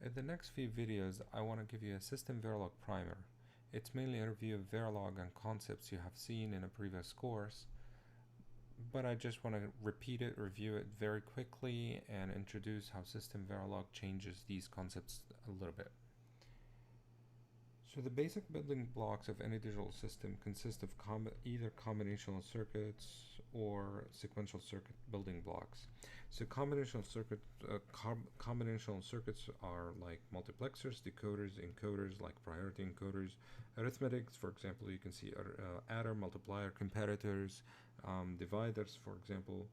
In the next few videos, I want to give you a SystemVerilog Primer. It's mainly a review of Verilog and concepts you have seen in a previous course, but I just want to repeat it, review it very quickly, and introduce how SystemVerilog changes these concepts a little bit. So the basic building blocks of any digital system consist of either combinational circuits or sequential circuit building blocks. So combinational circuits are like multiplexers, decoders, encoders like priority encoders, arithmetics, for example, you can see adder, multiplier, comparators, dividers, for example.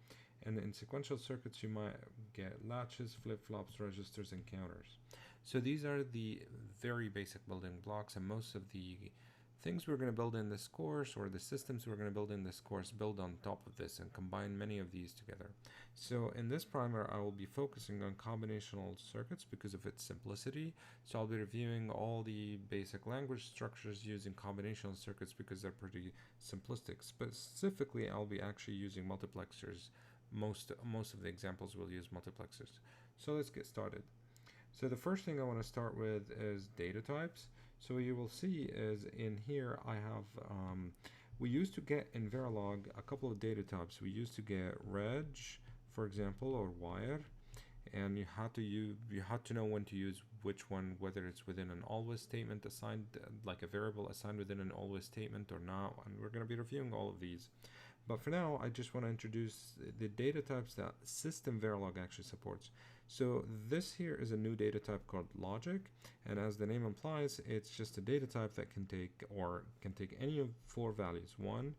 And in sequential circuits, you might get latches, flip-flops, registers, and counters. So these are the very basic building blocks, and most of the things we're going to build in this course, or the systems we're going to build in this course, build on top of this and combine many of these together. So in this primer, I will be focusing on combinational circuits because of its simplicity. So I'll be reviewing all the basic language structures using combinational circuits because they're pretty simplistic. Specifically, I'll be actually using multiplexers. Most of the examples will use multiplexers. So let's get started. So the first thing I want to start with is data types. So what you will see is in here I have, we used to get in Verilog a couple of data types. We used to get reg, for example, or wire, and you had to know when to use which one, whether it's within an always statement assigned, like a variable assigned within an always statement or not, and we're going to be reviewing all of these. But for now, I just want to introduce the data types that SystemVerilog actually supports. So this here is a new data type called logic, and as the name implies, it's just a data type that can take any of four values: 1,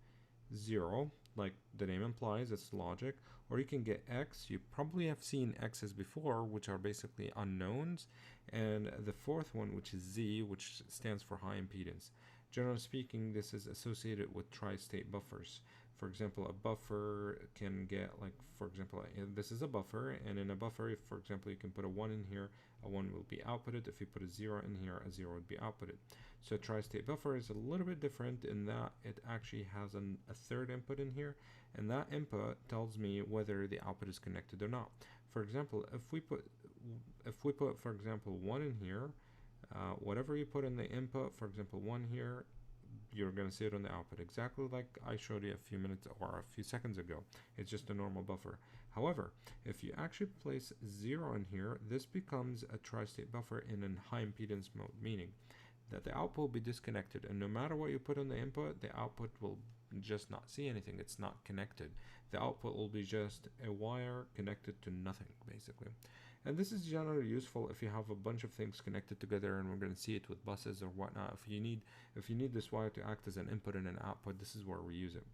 0, like the name implies, it's logic, or you can get X. You probably have seen X's before, which are basically unknowns, and the fourth one, which is Z, which stands for high impedance. Generally speaking, this is associated with tri-state buffers. For example, a buffer can get, like, for example, this is a buffer, and in a buffer, if, for example, you can put a 1 in here, a 1 will be outputted. If you put a 0 in here, a 0 would be outputted. So a tri-state buffer is a little bit different in that it actually has a third input in here, and that input tells me whether the output is connected or not. For example, if we put, for example, 1 in here, whatever you put in the input, for example, 1 here, you're going to see it on the output, exactly like I showed you a few minutes or a few seconds ago. It's just a normal buffer. However, if you actually place 0 in here, this becomes a tri-state buffer in a high impedance mode, meaning that the output will be disconnected, and no matter what you put on the input, the output will just not see anything. It's not connected. The output will be just a wire connected to nothing, basically. And this is generally useful if you have a bunch of things connected together, and we're going to see it with buses or whatnot. If you need this wire to act as an input and an output, this is where we use it.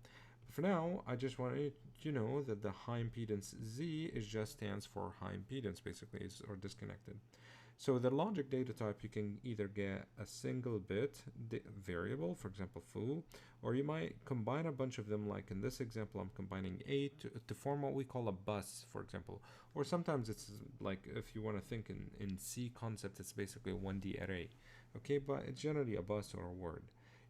But for now, I just want you to know that the high impedance Z just stands for high impedance, basically, or disconnected. So the logic data type, you can either get a single bit variable, for example, foo, or you might combine a bunch of them, like in this example, I'm combining 8 to form what we call a bus, for example. Or sometimes it's like, if you want to think in C concept, it's basically a 1D array. Okay, but it's generally a bus or a word.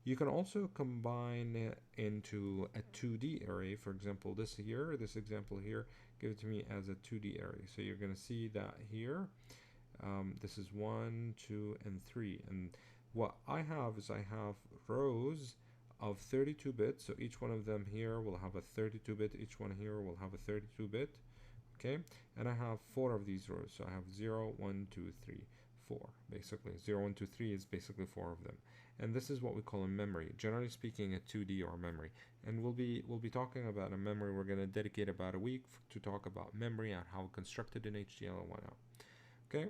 You can also combine it into a 2D array. For example, this example here, give it to me as a 2D array. So you're going to see that here. This is 1, 2, and 3. And what I have is I have rows of 32 bits. So each one of them here will have a 32 bit. Each one here will have a 32 bit. Okay. And I have 4 of these rows. So I have 0, 1, 2, 3, 4. Basically 0, 1, 2, 3 is basically 4 of them. And this is what we call a memory. Generally speaking, a 2D or memory. And we'll be talking about a memory. We're going to dedicate about a week to talk about memory and how constructed in HDL and whatnot. Okay.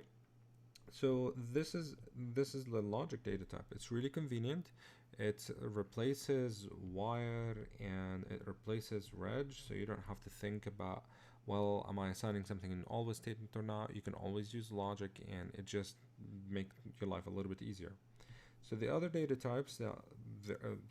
So this is the logic data type. It's really convenient. It replaces wire and it replaces reg, so you don't have to think about, well, am I assigning something in always statement or not? You can always use logic, and it just makes your life a little bit easier. So the other data types that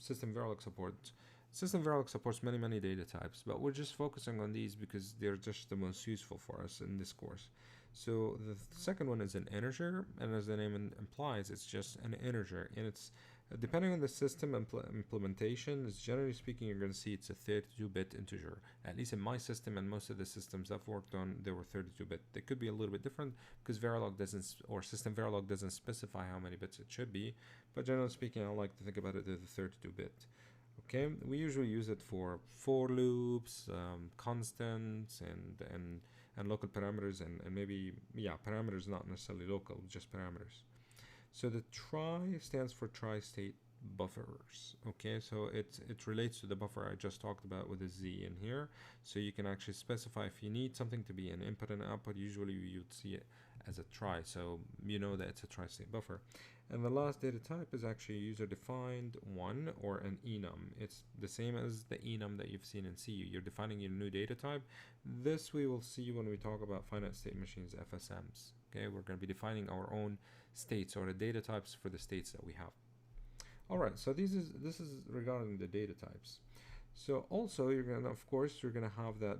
SystemVerilog supports. SystemVerilog supports many data types, but we're just focusing on these because they're just the most useful for us in this course. So the second one is an integer, and as the name implies, it's just an integer, and it's Depending on the system implementation, generally speaking, you're going to see it's a 32-bit integer. At least in my system and most of the systems I've worked on, they were 32-bit. They could be a little bit different because Verilog doesn't, or SystemVerilog doesn't specify how many bits it should be. But generally speaking, I like to think about it as a 32-bit. Okay, we usually use it for loops, constants, and local parameters, and maybe, yeah, parameters, not necessarily local, just parameters. So the tri stands for tri-state buffers. Okay, so it relates to the buffer I just talked about with a Z in here. So you can actually specify if you need something to be an input and output. Usually you'd see it as a tri, so you know that it's a tri-state buffer. And the last data type is actually a user-defined one, or an enum. It's the same as the enum that you've seen in C. You're defining your new data type. This we will see when we talk about finite state machines, FSMs. Okay, we're going to be defining our own states, or the data types for the states that we have. All right, so this is regarding the data types. So also you're gonna, of course, you're gonna have that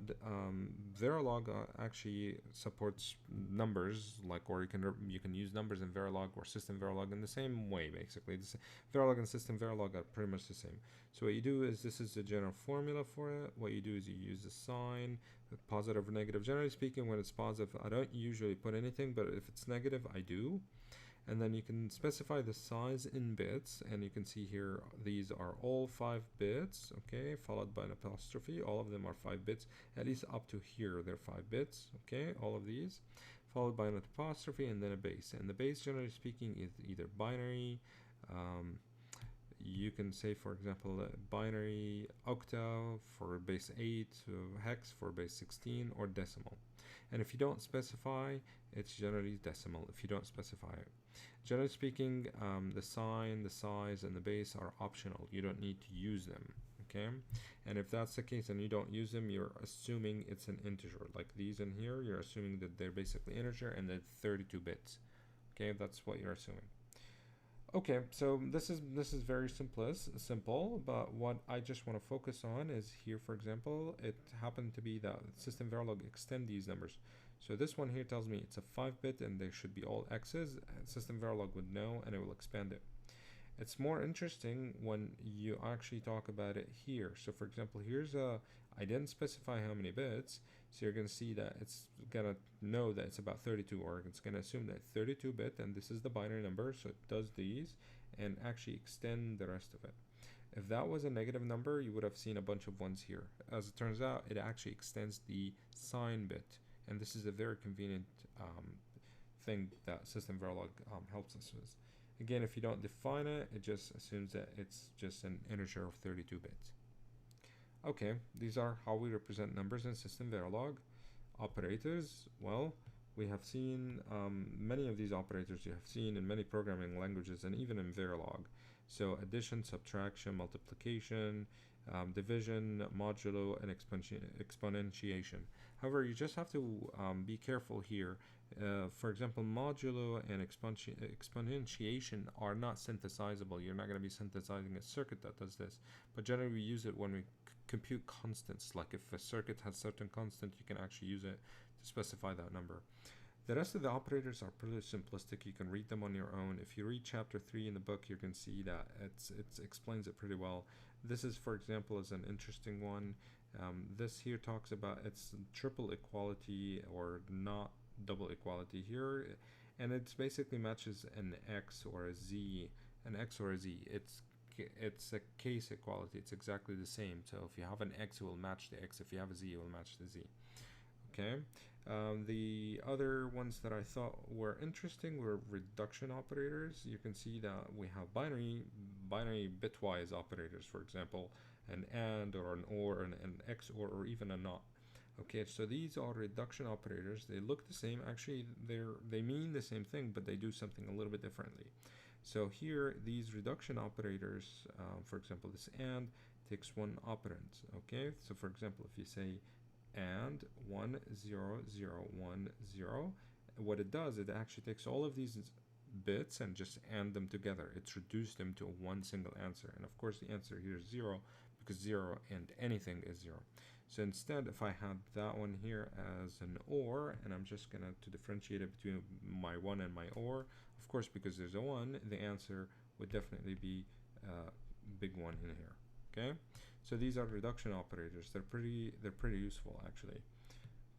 Verilog actually supports numbers, like, or you can use numbers in Verilog or SystemVerilog in the same way, basically. Verilog and SystemVerilog are pretty much the same. So what you do is, this is the general formula for it. What you do is you use a sign, positive or negative. Generally speaking, when it's positive, I don't usually put anything, but if it's negative, I do. And then you can specify the size in bits, and you can see here these are all 5 bits, okay, followed by an apostrophe. All of them are 5 bits, at least up to here they're 5 bits, okay, all of these, followed by an apostrophe and then a base. And the base, generally speaking, is either binary, you can say, for example, binary octa for base 8, hex for base 16, or decimal. And if you don't specify, it's generally decimal if you don't specify it. Generally speaking, the sign, the size, and the base are optional. You don't need to use them, okay? And if that's the case and you don't use them, you're assuming it's an integer. Like these in here, you're assuming that they're basically integer and they're 32 bits. Okay, that's what you're assuming. Okay, so this is very simple, but what I just want to focus on is here, for example, it happened to be that SystemVerilog extend these numbers. So this one here tells me it's a 5-bit and they should be all X's. SystemVerilog would know and it will expand it. It's more interesting when you actually talk about it here. So for example, here's I didn't specify how many bits, so you're going to see that it's going to know that it's about 32, or it's going to assume that 32-bit, and this is the binary number, so it does these and actually extend the rest of it. If that was a negative number, you would have seen a bunch of ones here. As it turns out, it actually extends the sign bit, and this is a very convenient thing that SystemVerilog helps us with. Again, if you don't define it, it just assumes that it's just an integer of 32 bits. Okay, these are how we represent numbers in SystemVerilog. Operators, well, we have seen many of these operators you have seen in many programming languages and even in Verilog. So addition, subtraction, multiplication, division, modulo, and exponentiation. However, you just have to be careful here. For example, modulo and exponentiation are not synthesizable. You're not going to be synthesizing a circuit that does this, but generally we use it when we compute constants. Like if a circuit has certain constant, you can actually use it to specify that number. The rest of the operators are pretty simplistic. You can read them on your own. If you read chapter 3 in the book, you can see that it explains it pretty well. This is, for example, is an interesting one. This here talks about its triple equality or not double equality here, and it basically matches an x or a z, It's a case equality. It's exactly the same. So if you have an x, it will match the x. If you have a z, it will match the z. Okay. The other ones that I thought were interesting were reduction operators. You can see that we have binary bitwise operators, for example, an and or an or, an XOR, or even a not. Okay, so these are reduction operators. They look the same. Actually, they mean the same thing, but they do something a little bit differently. So here, these reduction operators, for example, this and takes one operand. Okay, so for example, if you say and 1 0 0 1 0, what it does, it actually takes all of these bits and just AND them together. It's reduced them to one single answer, and of course the answer here is 0, because 0 and anything is 0. So instead, if I had that one here as an OR, and I'm just gonna to differentiate it between my 1 and my OR, of course, because there's a 1, the answer would definitely be big one in here. Okay, so these are reduction operators. They're pretty useful actually.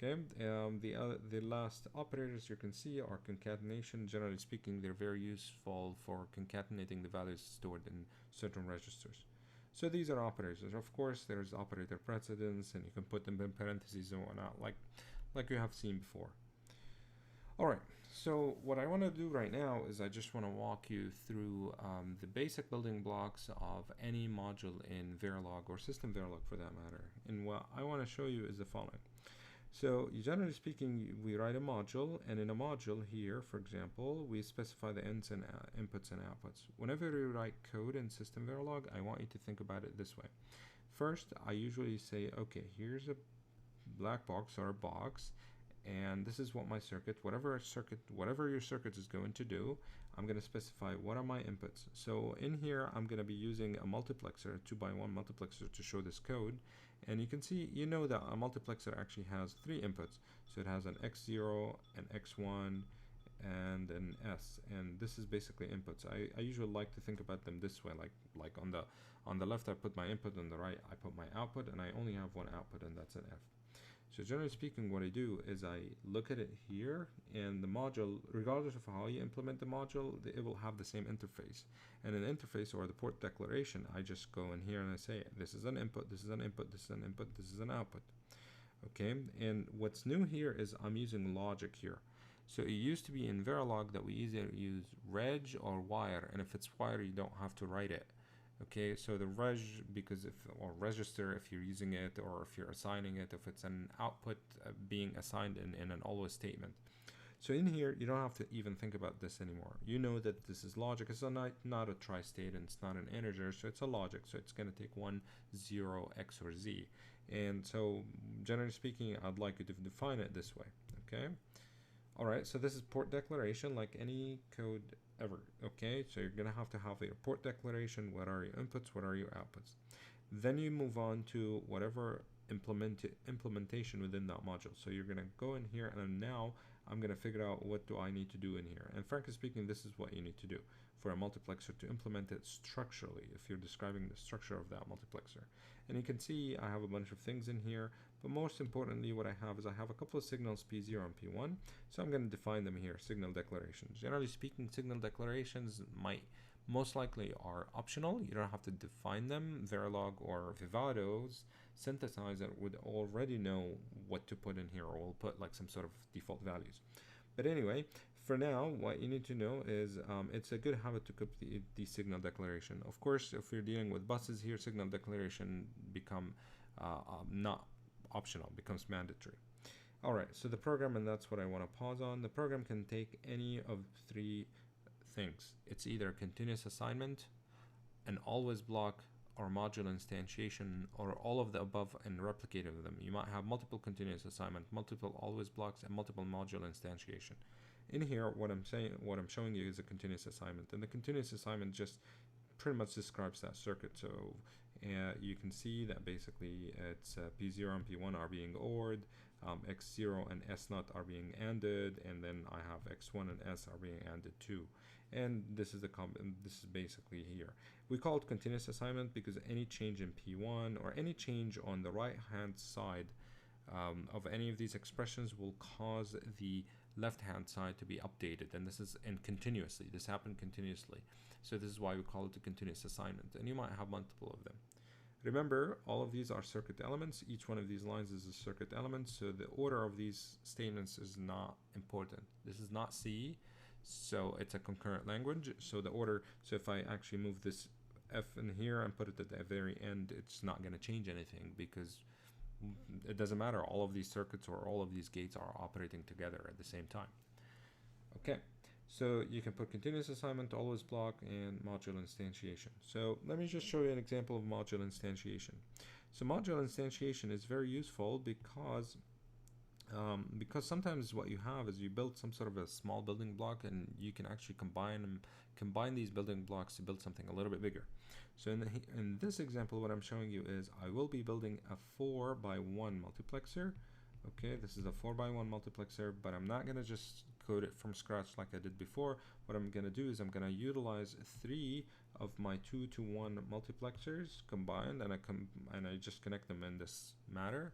Okay, the last operators you can see are concatenation. Generally speaking, they're very useful for concatenating the values stored in certain registers. So these are operators. Of course, there's operator precedence, and you can put them in parentheses and whatnot, like you have seen before. All right. So what I want to do right now is I just want to walk you through the basic building blocks of any module in Verilog or SystemVerilog for that matter. And what I want to show you is the following. So generally speaking, we write a module, and in a module here, for example, we specify the ends and inputs and outputs. Whenever you write code in SystemVerilog, I want you to think about it this way. First, I usually say, okay, here's a black box or a box, and this is what my circuit, whatever your circuit is going to do, I'm going to specify what are my inputs. So in here, I'm going to be using a multiplexer, a 2x1 multiplexer to show this code. And you can see, you know that a multiplexer actually has 3 inputs. So it has an X0, an X1, and an S. And this is basically inputs. I usually like to think about them this way, like on the left I put my input, on the right I put my output, and I only have one output, and that's an F. So generally speaking, what I do is I look at it here, and the module, regardless of how you implement the module, it will have the same interface. And an interface, or the port declaration, I just go in here and I say, this is an input, this is an input, this is an input, this is an output. Okay, and what's new here is I'm using logic here. So it used to be in Verilog that we either use reg or wire, and if it's wire, you don't have to write it. Okay, so the reg, or register if you're using it, or if you're assigning it, if it's an output being assigned in an always statement. So in here, you don't have to even think about this anymore. You know that this is logic. It's not a tri-state, and it's not an integer, so it's a logic. So it's going to take 1, 0, X, or Z. And so generally speaking, I'd like you to define it this way. Okay. All right, so this is port declaration like any code ever. Okay, so you're gonna have your port declaration. What are your inputs? What are your outputs? Then you move on to whatever implementation within that module. So you're gonna go in here, and now I'm gonna figure out what do I need to do in here. And frankly speaking, this is what you need to do for a multiplexer to implement it structurally, if you're describing the structure of that multiplexer. And you can see I have a bunch of things in here, but most importantly, what I have is I have a couple of signals P0 and P1, so I'm going to define them here, signal declarations. Generally speaking, signal declarations most likely are optional. You don't have to define them. Verilog or Vivado's synthesizer would already know what to put in here, or will put like some sort of default values. But anyway, for now, what you need to know is it's a good habit to copy the signal declaration. Of course, if you're dealing with buses here, signal declaration become not optional, becomes mandatory. All right, so the program, and that's what I want to pause on. The program can take any of 3 things. It's either a continuous assignment, an always block, or module instantiation, or all of the above and replicate of them. You might have multiple continuous assignment, multiple always blocks, and multiple module instantiation. In here, what I'm showing you is a continuous assignment, and the continuous assignment just pretty much describes that circuit. So you can see that basically it's P0 and P1 are being ORed, X0 and S0 are being ANDed, and then I have X1 and S are being ANDed too. And this is this is basically here. We call it continuous assignment because any change in P1 or any change on the right hand side of any of these expressions will cause the left hand side to be updated, and this happened continuously. So this is why we call it a continuous assignment, and you might have multiple of them. Remember, all of these are circuit elements. Each one of these lines is a circuit element, so the order of these statements is not important. This is not C, so it's a concurrent language. So the order, so if I actually move this F in here and put it at the very end, it's not going to change anything because it doesn't matter. All of these circuits or all of these gates are operating together at the same time. Okay, so you can put continuous assignment, always block, and module instantiation. So let me just show you an example of module instantiation. So module instantiation is very useful because sometimes what you have is you build some sort of a small building block, and you can actually combine these building blocks to build something a little bit bigger. So in this example, what I'm showing you is I will be building a 4x1 multiplexer. Okay, this is a 4x1 multiplexer, but I'm not going to just code it from scratch like I did before. What I'm going to do is I'm going to utilize 3 of my 2-to-1 multiplexers combined, and I just connect them in this manner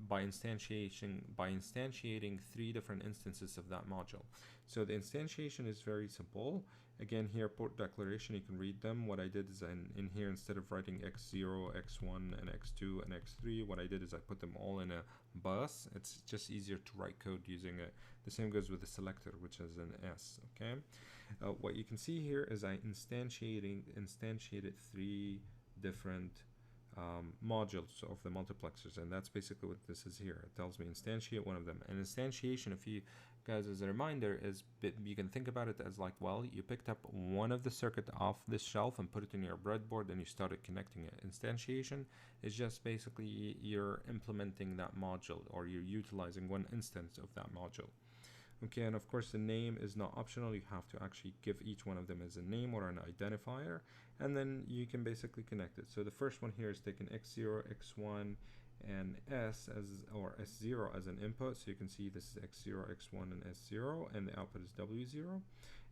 by instantiating 3 different instances of that module. So the instantiation is very simple. Again, here port declaration, you can read them. What I did is in here, instead of writing x0, x1, and x2 and x3, what I did is I put them all in a bus. It's just easier to write code using it. The same goes with the selector, which is an S. Okay. What you can see here is I instantiated 3 different modules of the multiplexers, and that's basically what this is here. It tells me instantiate one of them. And instantiation, if you guys, as a reminder, is you can think about it as like, well, you picked up one of the circuit off this shelf and put it in your breadboard and you started connecting it. Instantiation is just basically you're implementing that module, or you're utilizing one instance of that module. Okay, and of course the name is not optional. You have to actually give each one of them as a name or an identifier, and then you can basically connect it. So the first one here is taking x0, x1, and S0 as an input. So you can see this is x0, x1, and S0, and the output is W0.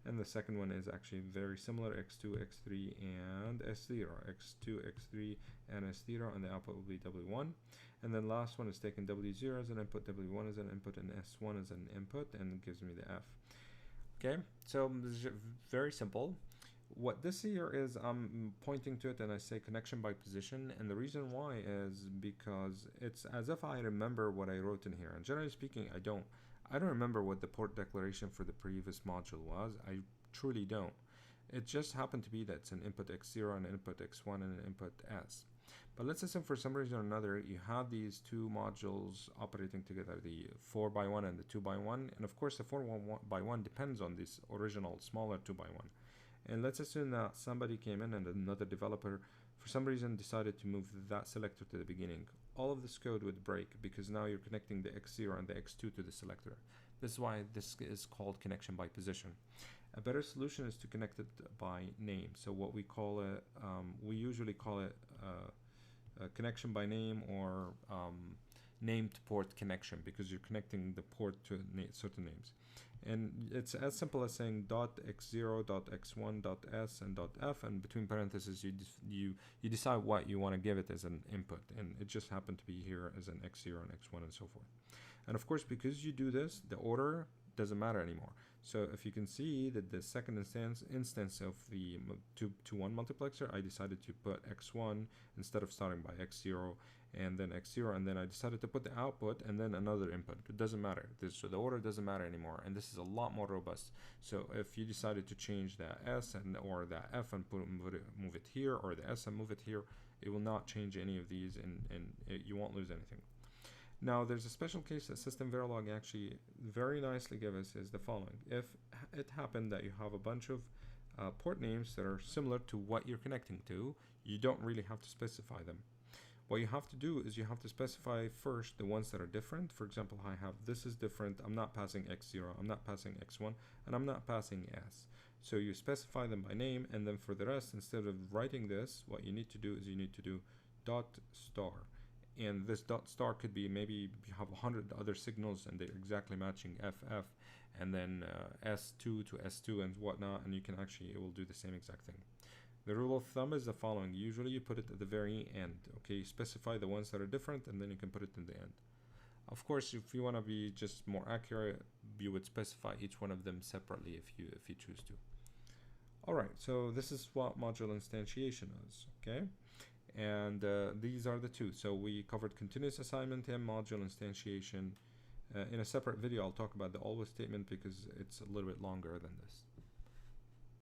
And the second one is actually very similar, x2, x3, and S0, x2, x3, and S0, and the output will be W1. And then last one is taking W0 as an input, W1 as an input, and S1 as an input, and it gives me the F. Okay, so this is very simple. What this here is, I'm pointing to it and I say connection by position, and the reason why is because it's as if I remember what I wrote in here, and generally speaking I don't remember what the port declaration for the previous module was. I truly don't. It just happened to be that it's an input x0, an input x1, and an input s. But let's assume for some reason or another you have these 2 modules operating together, the 4x1 and the 2x1, and of course the 4x1 depends on this original smaller 2x1. And let's assume that somebody came in and another developer for some reason decided to move that selector to the beginning. All of this code would break because now you're connecting the x0 and the x2 to the selector. This is why this is called connection by position. A better solution is to connect it by name. So what we call it, we usually call it connection by name, or named port connection, because you're connecting the port to certain names. And it's as simple as saying .x0, .x1, .s, and .f, and between parentheses you decide what you want to give it as an input, and it just happened to be here as an x0 and x1 and so forth. And of course, because you do this, the order doesn't matter anymore. So if you can see that the second instance of the 2-to-1 multiplexer, I decided to put x1 instead of starting by x0 and then x0, and then I decided to put the output and then another input. It doesn't matter. So the order doesn't matter anymore, and this is a lot more robust. So if you decided to change the s or the f and move it here, or the s and move it here, it will not change any of these, and you won't lose anything. Now, there's a special case that SystemVerilog actually very nicely gives us, is the following. If it happened that you have a bunch of port names that are similar to what you're connecting to, you don't really have to specify them. What you have to do is you have to specify first the ones that are different. For example, I have this is different. I'm not passing x0, I'm not passing x1, and I'm not passing s. So you specify them by name, and then for the rest, instead of writing this, what you need to do is you need to do dot star. And this dot star could be, maybe you have 100 other signals and they're exactly matching FF, and then S2 to S2 and whatnot, and you can actually, it will do the same exact thing. The rule of thumb is the following. Usually you put it at the very end. Okay, you specify the ones that are different, and then you can put it in the end. Of course, if you want to be just more accurate, you would specify each one of them separately if you choose to. Alright, so this is what module instantiation is. Okay, and these are the 2. So we covered continuous assignment and module instantiation. In a separate video I'll talk about the always statement because it's a little bit longer than this.